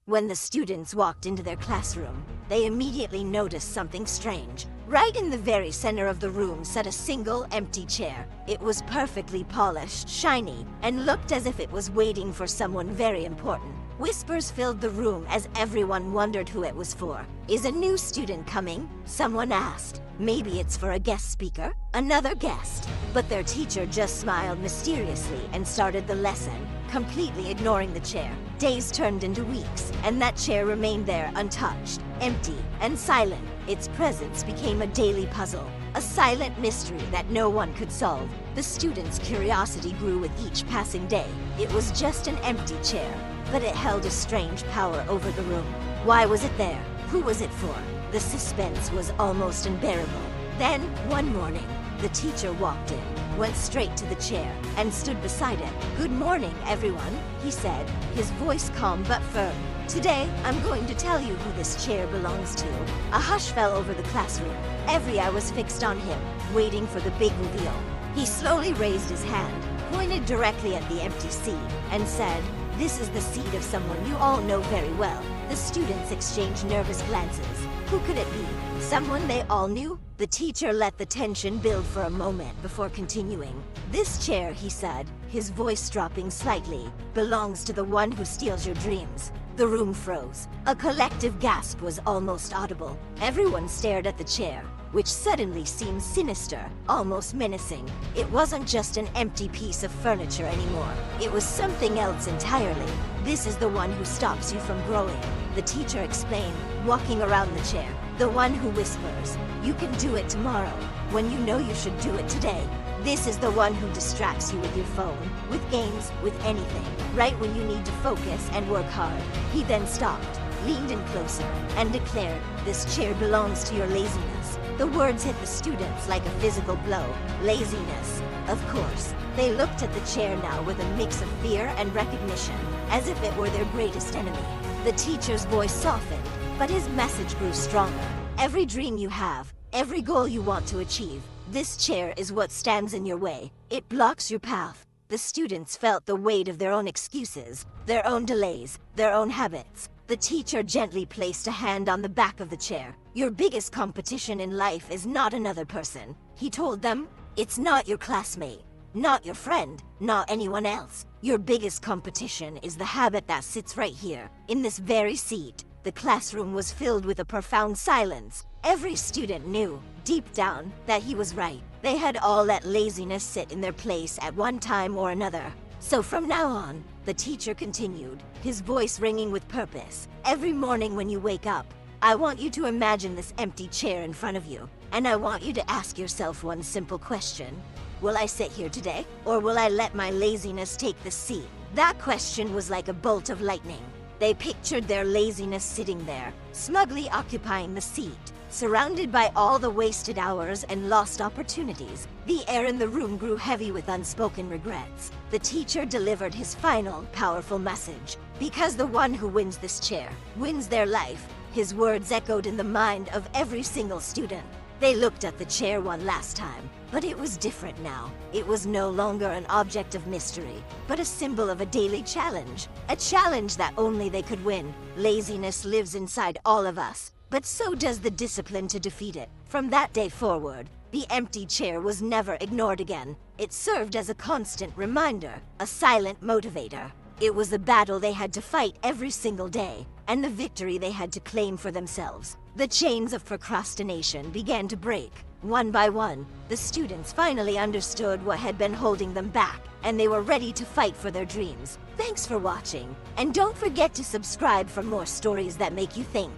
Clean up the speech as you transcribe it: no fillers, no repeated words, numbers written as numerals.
When the students walked into their classroom, they immediately noticed something strange. Right in the very center of the room sat a single empty chair. It was perfectly polished, shiny, and looked as if it was waiting for someone very important. Whispers filled the room as everyone wondered who it was for. "Is a new student coming?" someone asked. "Maybe it's for a guest speaker?" Another guessed. But their teacher just smiled mysteriously and started the lesson, completely ignoring the chair. Days turned into weeks, and that chair remained there untouched, empty, and silent. Its presence became a daily puzzle, a silent mystery that no one could solve. The students' curiosity grew with each passing day. It was just an empty chair, but it held a strange power over the room. Why was it there? Who was it for? The suspense was almost unbearable. Then, one morning, the teacher walked in, went straight to the chair, and stood beside it. "Good morning, everyone," he said, his voice calm but firm. "Today, I'm going to tell you who this chair belongs to." A hush fell over the classroom. Every eye was fixed on him, waiting for the big reveal. He slowly raised his hand, pointed directly at the empty seat, and said, "This is the seat of someone you all know very well." The students exchanged nervous glances. Who could it be? Someone they all knew? The teacher let the tension build for a moment before continuing. "This chair," he said, his voice dropping slightly, "belongs to the one who steals your dreams." The room froze. A collective gasp was almost audible. Everyone stared at the chair, which suddenly seemed sinister, almost menacing. It wasn't just an empty piece of furniture anymore. It was something else entirely. "This is the one who stops you from growing," the teacher explained, walking around the chair. "The one who whispers, 'You can do it tomorrow,' when you know you should do it today. This is the one who distracts you with your phone, with games, with anything, right when you need to focus and work hard." He then stopped, leaned in closer, and declared, "This chair belongs to your laziness." The words hit the students like a physical blow. Laziness. Of course. They looked at the chair now with a mix of fear and recognition, as if it were their greatest enemy. The teacher's voice softened, but his message grew stronger. "Every dream you have, every goal you want to achieve, this chair is what stands in your way. It blocks your path." The students felt the weight of their own excuses, their own delays, their own habits. The teacher gently placed a hand on the back of the chair. "Your biggest competition in life is not another person," he told them. "It's not your classmate, not your friend, not anyone else. Your biggest competition is the habit that sits right here, in this very seat." The classroom was filled with a profound silence. Every student knew, deep down, that he was right. They had all let laziness sit in their place at one time or another. "So from now on," the teacher continued, his voice ringing with purpose, "every morning when you wake up, I want you to imagine this empty chair in front of you, and I want you to ask yourself one simple question. Will I sit here today, or will I let my laziness take the seat?" That question was like a bolt of lightning. They pictured their laziness sitting there, smugly occupying the seat, surrounded by all the wasted hours and lost opportunities. The air in the room grew heavy with unspoken regrets. The teacher delivered his final, powerful message. "Because the one who wins this chair, wins their life." His words echoed in the mind of every single student. They looked at the chair one last time, but it was different now. It was no longer an object of mystery, but a symbol of a daily challenge. A challenge that only they could win. Laziness lives inside all of us, but so does the discipline to defeat it. From that day forward, the empty chair was never ignored again. It served as a constant reminder, a silent motivator. It was a battle they had to fight every single day, and the victory they had to claim for themselves. The chains of procrastination began to break. One by one, the students finally understood what had been holding them back, and they were ready to fight for their dreams. Thanks for watching, and don't forget to subscribe for more stories that make you think.